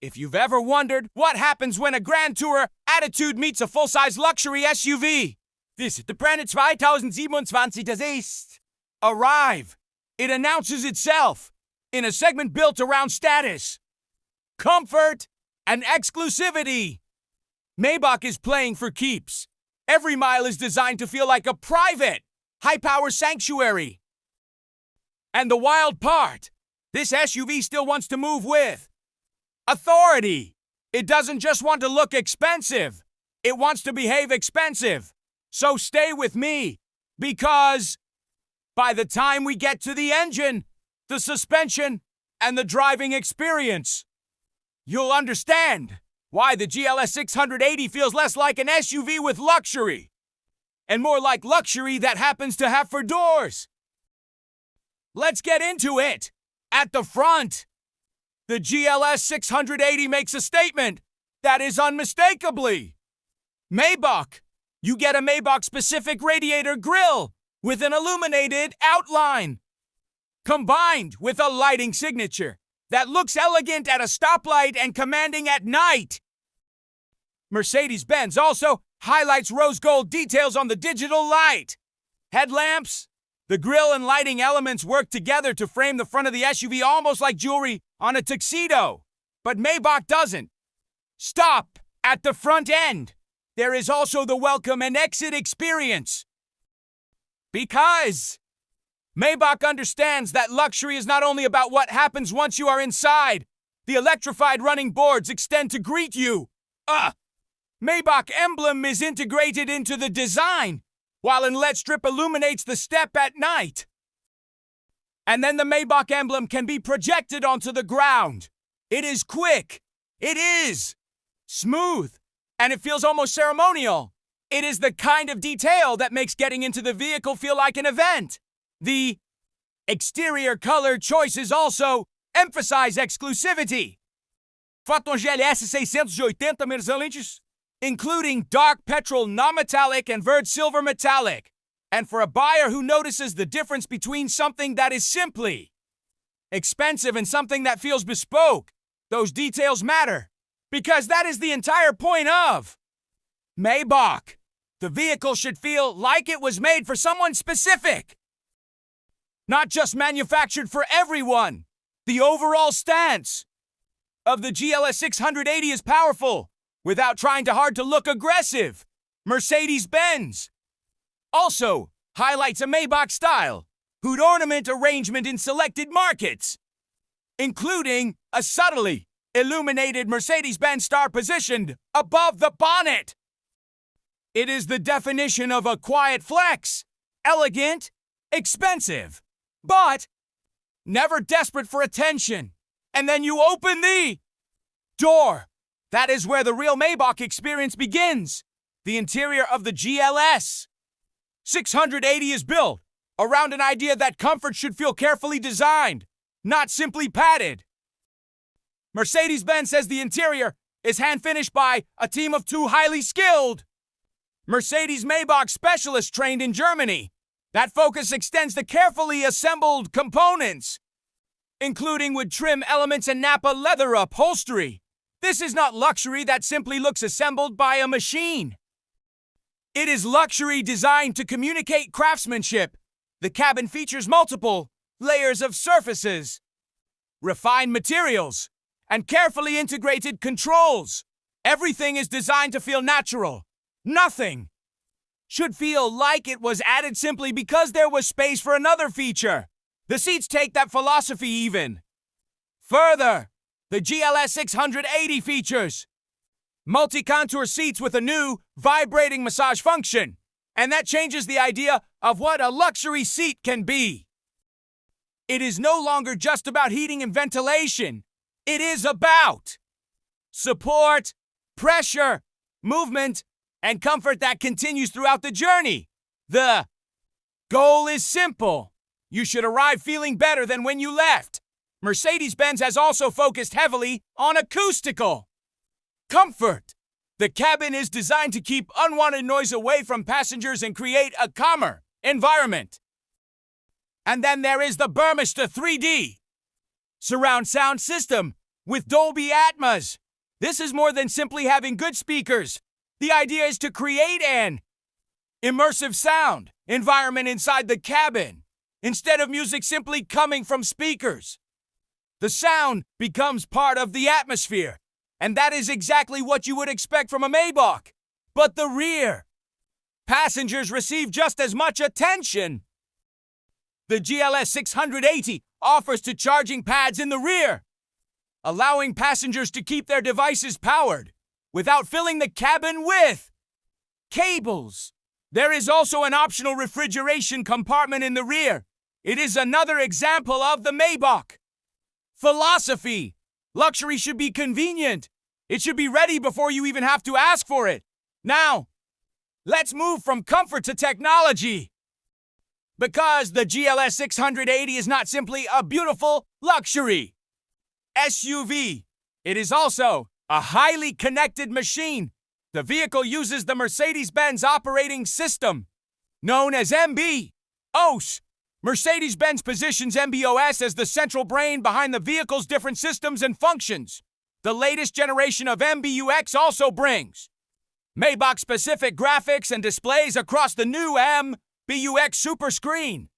If you've ever wondered what happens when a Grand Tourer Attitude meets a full-size luxury SUV, this is the Planet 2027 das ist. Arrive. It announces itself in a segment built around status, comfort, and exclusivity. Maybach is playing for keeps. Every mile is designed to feel like a private, high-power sanctuary. And the wild part, this SUV still wants to move with authority. It doesn't just want to look expensive. It wants to behave expensive. So stay with me, because by the time we get to the engine, the suspension, and the driving experience, you'll understand why the GLS 680 feels less like an SUV with luxury and more like luxury that happens to have 4 doors. Let's get into it. At the front, the GLS 680 makes a statement that is unmistakably Maybach. You get a Maybach-specific radiator grille with an illuminated outline, combined with a lighting signature that looks elegant at a stoplight and commanding at night. Mercedes-Benz also highlights rose gold details on the digital light. Headlamps, the grille and lighting elements work together to frame the front of the SUV almost like jewelry on a tuxedo. But Maybach doesn't stop at the front end. There is also the welcome and exit experience. Because Maybach understands that luxury is not only about what happens once you are inside. The electrified running boards extend to greet you. Maybach emblem is integrated into the design, while an LED strip illuminates the step at night. And then the Maybach emblem can be projected onto the ground. It is quick. It is smooth. And it feels almost ceremonial. It is the kind of detail that makes getting into the vehicle feel like an event. The exterior color choices also emphasize exclusivity. Photon GLS 680 meus, including dark petrol non-metallic and verd silver metallic. And for a buyer who notices the difference between something that is simply expensive and something that feels bespoke, those details matter. Because that is the entire point of Maybach. The vehicle should feel like it was made for someone specific, not just manufactured for everyone. The overall stance of the GLS 680 is powerful without trying hard to look aggressive. Mercedes-Benz also highlights a Maybach style, hood ornament arrangement in selected markets, including a subtly illuminated Mercedes-Benz star positioned above the bonnet. It is the definition of a quiet flex, elegant, expensive, but never desperate for attention. And then you open the door. That is where the real Maybach experience begins. The interior of the GLS 680 is built around an idea that comfort should feel carefully designed, not simply padded. Mercedes-Benz says the interior is hand-finished by a team of 2 highly skilled Mercedes-Maybach specialists trained in Germany. That focus extends to carefully assembled components, including wood trim elements and Nappa leather upholstery. This is not luxury that simply looks assembled by a machine. It is luxury designed to communicate craftsmanship. The cabin features multiple layers of surfaces, refined materials, and carefully integrated controls. Everything is designed to feel natural. Nothing should feel like it was added simply because there was space for another feature. The seats take that philosophy even further. The GLS 680 features multi-contour seats with a new vibrating massage function, and that changes the idea of what a luxury seat can be. It is no longer just about heating and ventilation. It is about support, pressure, movement, and comfort that continues throughout the journey. The goal is simple. You should arrive feeling better than when you left. Mercedes-Benz has also focused heavily on acoustical comfort. The cabin is designed to keep unwanted noise away from passengers and create a calmer environment. And then there is the Burmester 3D surround sound system with Dolby Atmos. This is more than simply having good speakers. The idea is to create an immersive sound environment inside the cabin, instead of music simply coming from speakers. The sound becomes part of the atmosphere, and that is exactly what you would expect from a Maybach. But the rear passengers receive just as much attention. The GLS 680 offers two charging pads in the rear, allowing passengers to keep their devices powered without filling the cabin with cables. There is also an optional refrigeration compartment in the rear. It is another example of the Maybach philosophy. Luxury should be convenient. It should be ready before you even have to ask for it. Now, let's move from comfort to technology. Because the GLS 680 is not simply a beautiful luxury SUV, it is also a highly connected machine. The vehicle uses the Mercedes-Benz operating system, known as MBUX. Mercedes-Benz positions MBUX as the central brain behind the vehicle's different systems and functions. The latest generation of MBUX also brings Maybach-specific graphics and displays across the new MBUX Super Screen.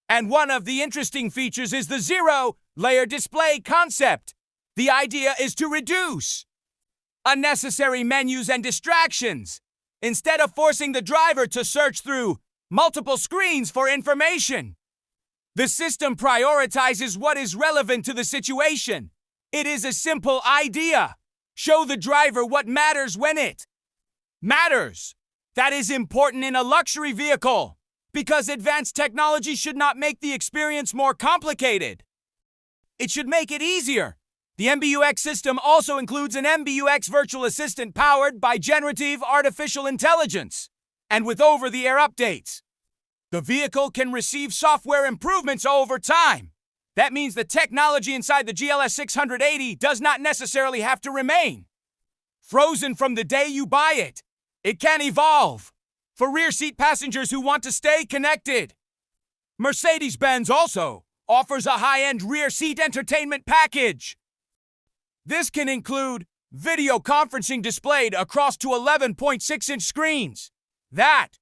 And one of the interesting features is the zero-layer display concept. The idea is to reduce unnecessary menus and distractions, instead of forcing the driver to search through multiple screens for information. The system prioritizes what is relevant to the situation. It is a simple idea. Show the driver what matters when it matters. That is important in a luxury vehicle, because advanced technology should not make the experience more complicated. It should make it easier. The MBUX system also includes an MBUX virtual assistant powered by generative artificial intelligence, and with over-the-air updates. The vehicle can receive software improvements over time. That means the technology inside the GLS 680 does not necessarily have to remain frozen from the day you buy it. It can evolve for rear seat passengers who want to stay connected. Mercedes-Benz also offers a high-end rear seat entertainment package. This can include video conferencing displayed across two 11.6-inch screens. That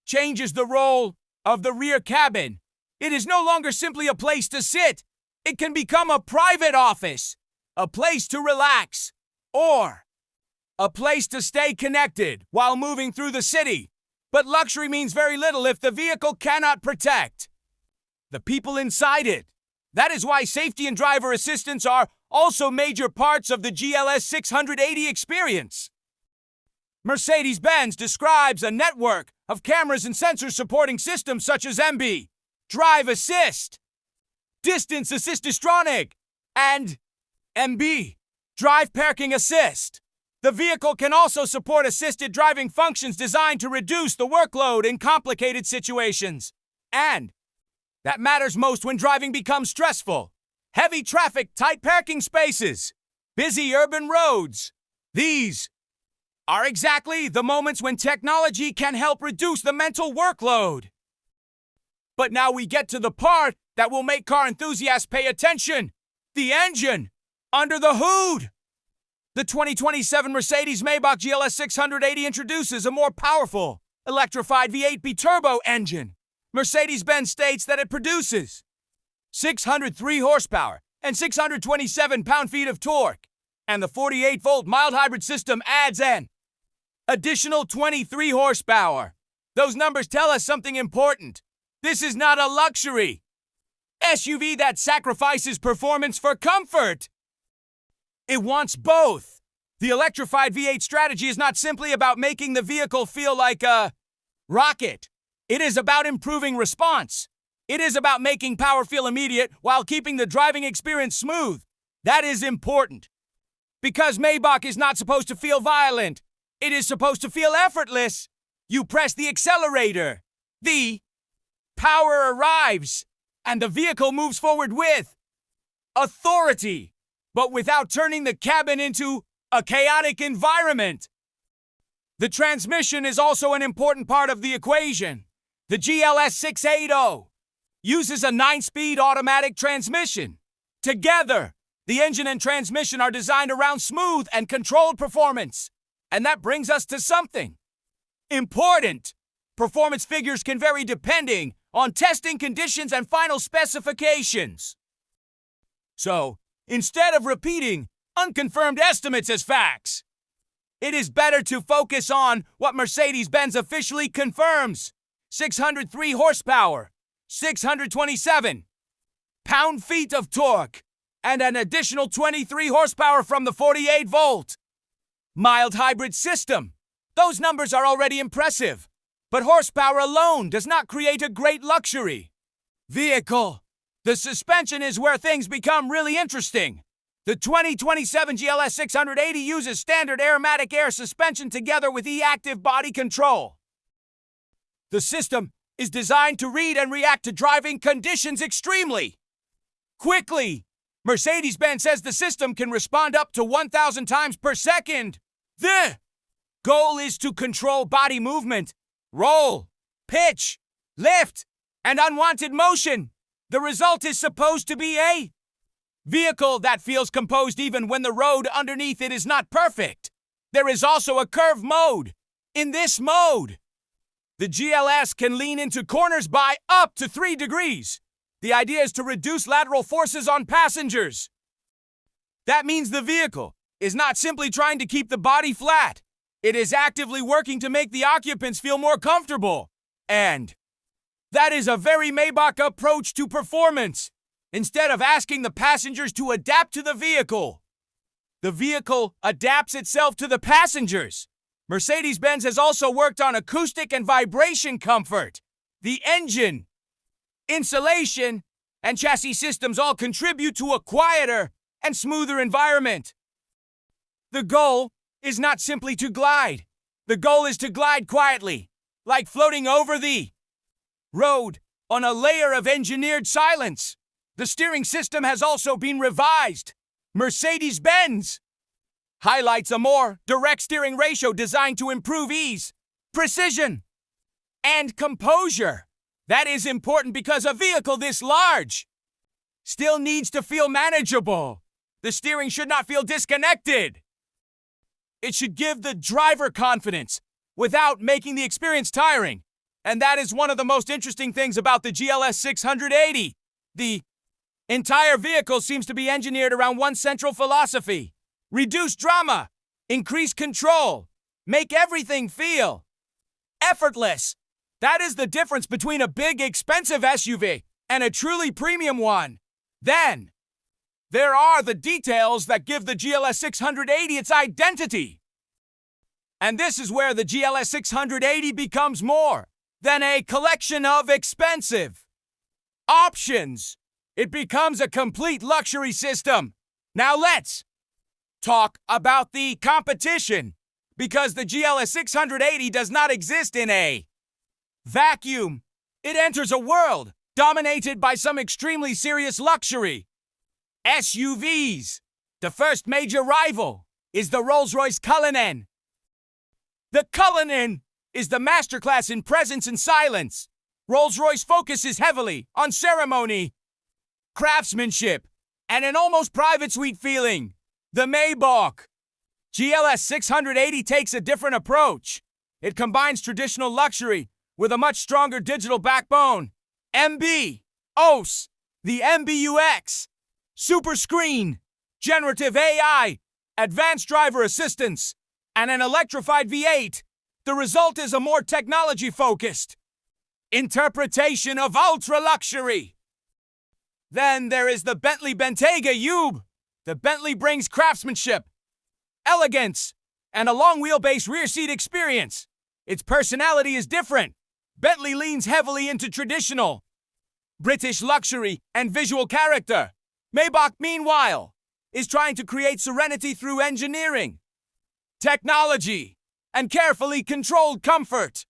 changes the role of the rear cabin. It is no longer simply a place to sit. It can become a private office, a place to relax, or a place to stay connected while moving through the city. But luxury means very little if the vehicle cannot protect the people inside it. That is why safety and driver assistance are also major parts of the GLS 680 experience. Mercedes-Benz describes a network of cameras and sensors supporting systems such as MB, Drive Assist, Distance Assist Distronic, and MB, Drive Parking Assist. The vehicle can also support assisted driving functions designed to reduce the workload in complicated situations. And that matters most when driving becomes stressful. Heavy traffic, tight parking spaces, busy urban roads. These are exactly the moments when technology can help reduce the mental workload. But now we get to the part that will make car enthusiasts pay attention. The engine under the hood. The 2027 Mercedes-Maybach GLS 680 introduces a more powerful electrified V8 biturbo engine. Mercedes-Benz states that it produces 603 horsepower and 627 pound-feet of torque, and the 48-volt mild hybrid system adds an additional 23 horsepower. Those numbers tell us something important. This is not a luxury SUV that sacrifices performance for comfort. It wants both. The electrified V8 strategy is not simply about making the vehicle feel like a rocket. It is about improving response. It is about making power feel immediate while keeping the driving experience smooth. That is important. Because Maybach is not supposed to feel violent. It is supposed to feel effortless. You press the accelerator. The power arrives, and the vehicle moves forward with authority, but without turning the cabin into a chaotic environment. The transmission is also an important part of the equation. The GLS 680 uses a 9-speed automatic transmission. Together, The engine and transmission are designed around smooth and controlled performance. And that brings us to something important. Performance figures can vary depending on testing conditions and final specifications. So, instead of repeating unconfirmed estimates as facts, it is better to focus on what Mercedes-Benz officially confirms: 603 horsepower, 627 pound-feet of torque, and an additional 23 horsepower from the 48-volt mild hybrid system. Those numbers are already impressive, but horsepower alone does not create a great luxury vehicle. The suspension is where things become really interesting. The 2027 GLS 680 uses standard AIRMATIC air suspension together with e-active body control. The system is designed to read and react to driving conditions extremely quickly. Mercedes-Benz says the system can respond up to 1,000 times per second. The goal is to control body movement, roll, pitch, lift, and unwanted motion. The result is supposed to be a vehicle that feels composed even when the road underneath it is not perfect. There is also a curve mode. In this mode, the GLS can lean into corners by up to 3 degrees. The idea is to reduce lateral forces on passengers. That means the vehicle is not simply trying to keep the body flat. It is actively working to make the occupants feel more comfortable. And that is a very Maybach approach to performance. Instead of asking the passengers to adapt to the vehicle adapts itself to the passengers. Mercedes-Benz has also worked on acoustic and vibration comfort. The engine, insulation, and chassis systems all contribute to a quieter and smoother environment. The goal is not simply to glide. The goal is to glide quietly, like floating over the road on a layer of engineered silence. The steering system has also been revised. Mercedes-Benz highlights a more direct steering ratio designed to improve ease, precision, and composure. That is important because a vehicle this large still needs to feel manageable. The steering should not feel disconnected. It should give the driver confidence without making the experience tiring. And that is one of the most interesting things about the GLS 680. The entire vehicle seems to be engineered around one central philosophy: reduce drama, increase control, make everything feel effortless. That is the difference between a big, expensive SUV and a truly premium one. Then, there are the details that give the GLS 680 its identity. And this is where the GLS 680 becomes more than a collection of expensive options. It becomes a complete luxury system. Now let's talk about the competition, because the GLS 680 does not exist in a vacuum. It enters a world dominated by some extremely serious luxury SUVs. The first major rival is the Rolls-Royce Cullinan. The Cullinan is the masterclass in presence and silence. Rolls-Royce focuses heavily on ceremony, craftsmanship, and an almost private suite feeling. The Maybach GLS 680 takes a different approach. It combines traditional luxury with a much stronger digital backbone. MBUX, the MBUX, super screen, generative AI, advanced driver assistance, and an electrified V8. The result is a more technology-focused interpretation of ultra-luxury. Then there is the Bentley Bentayga EWB. The Bentley brings craftsmanship, elegance, and a long wheelbase rear seat experience. Its personality is different. Bentley leans heavily into traditional British luxury and visual character. Maybach, meanwhile, is trying to create serenity through engineering, technology, and carefully controlled comfort.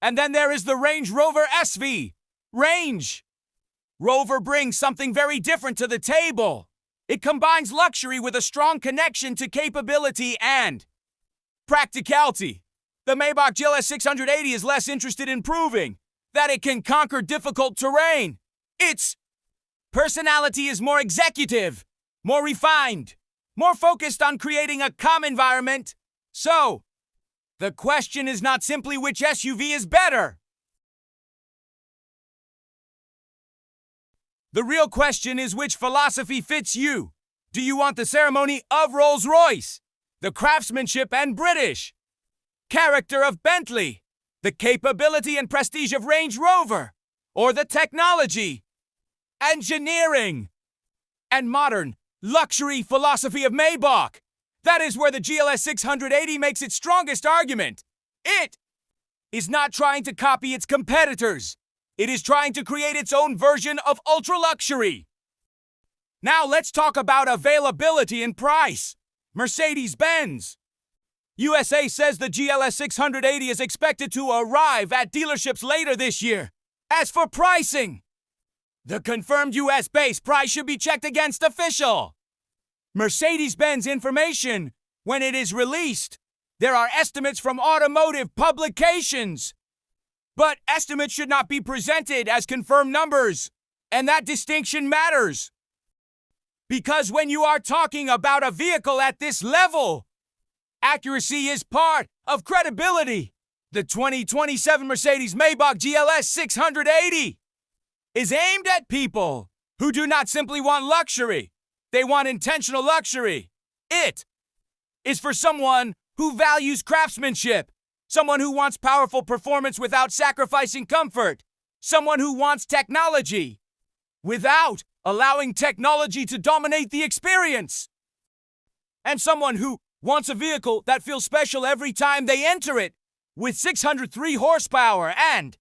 And then there is the Range Rover SV. Range Rover brings something very different to the table. It combines luxury with a strong connection to capability and practicality. The Maybach GLS 680 is less interested in proving that it can conquer difficult terrain. Its personality is more executive, more refined, more focused on creating a calm environment. So, the question is not simply which SUV is better. The real question is which philosophy fits you. Do you want the ceremony of Rolls-Royce, the craftsmanship and British character of Bentley, the capability and prestige of Range Rover, or the technology, engineering, and modern luxury philosophy of Maybach? That is where the GLS 680 makes its strongest argument. It is not trying to copy its competitors. It is trying to create its own version of ultra-luxury. Now let's talk about availability and price. Mercedes-Benz USA says the GLS 680 is expected to arrive at dealerships later this year. As for pricing, the confirmed US base price should be checked against official Mercedes-Benz information when it is released. There are estimates from automotive publications, but estimates should not be presented as confirmed numbers, and that distinction matters. Because when you are talking about a vehicle at this level, accuracy is part of credibility. The 2027 Mercedes-Maybach GLS 680 is aimed at people who do not simply want luxury. They want intentional luxury. It is for someone who values craftsmanship, someone who wants powerful performance without sacrificing comfort, someone who wants technology without allowing technology to dominate the experience, and someone who wants a vehicle that feels special every time they enter it, with 603 horsepower and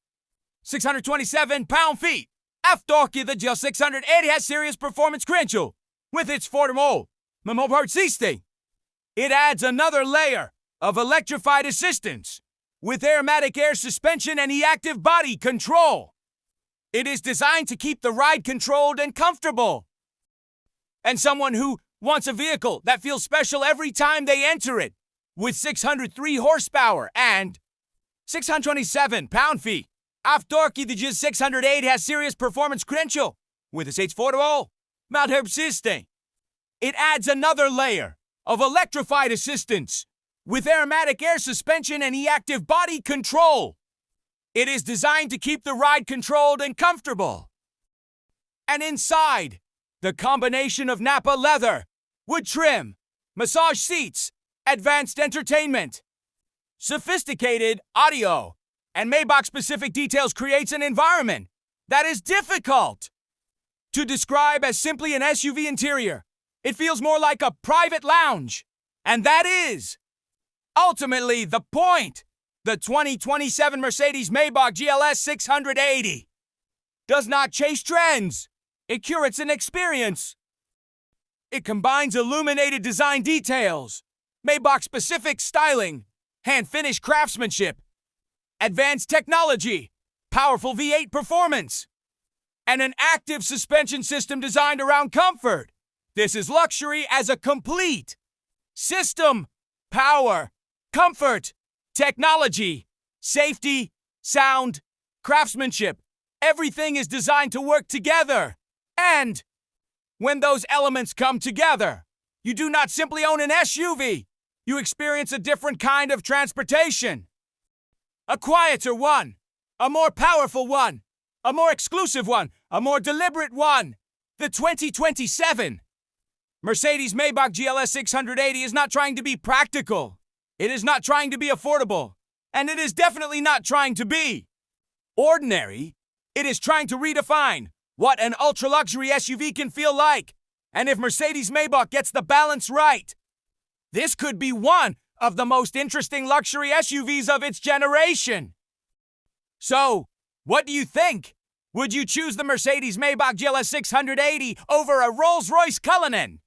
627 pound-feet. After the GLS 680 has serious performance credential with its formal mobile system. It adds another layer of electrified assistance with AIRMATIC air suspension and active body control. It is designed to keep the ride controlled and comfortable. And someone who wants a vehicle that feels special every time they enter it, with 603 horsepower and 627 pound-feet. After the GLS 680 has serious performance credential with its formal mobile system. It adds another layer of electrified assistance with AIRMATIC air suspension and active body control. It is designed to keep the ride controlled and comfortable. And inside, the combination of Nappa leather, wood trim, massage seats, advanced entertainment, sophisticated audio, and Maybach-specific details creates an environment that is difficult to describe as simply an SUV interior. It feels more like a private lounge. And that is ultimately the point. The 2027 Mercedes-Maybach GLS 680 does not chase trends. It curates an experience. It combines illuminated design details, Maybach-specific styling, hand-finished craftsmanship, advanced technology, powerful V8 performance, and an active suspension system designed around comfort. This is luxury as a complete system. Power, comfort, technology, safety, sound, craftsmanship. Everything is designed to work together. And when those elements come together, you do not simply own an SUV. You experience a different kind of transportation. A quieter one, a more powerful one, a more exclusive one, a more deliberate one. The 2027 Mercedes-Maybach GLS 680 is not trying to be practical. It is not trying to be affordable. And it is definitely not trying to be ordinary. It is trying to redefine what an ultra-luxury SUV can feel like. And if Mercedes-Maybach gets the balance right, this could be one of the most interesting luxury SUVs of its generation. So, what do you think? Would you choose the Mercedes-Maybach GLS 680 over a Rolls-Royce Cullinan,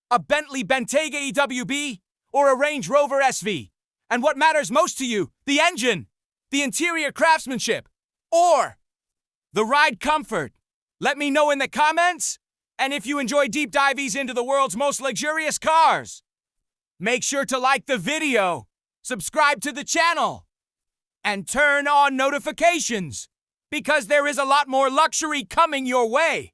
a Bentley Bentayga EWB, or a Range Rover SV? And what matters most to you, the engine, the interior craftsmanship, or the ride comfort? Let me know in the comments. And if you enjoy deep dives into the world's most luxurious cars, make sure to like the video, subscribe to the channel, and turn on notifications, because there is a lot more luxury coming your way.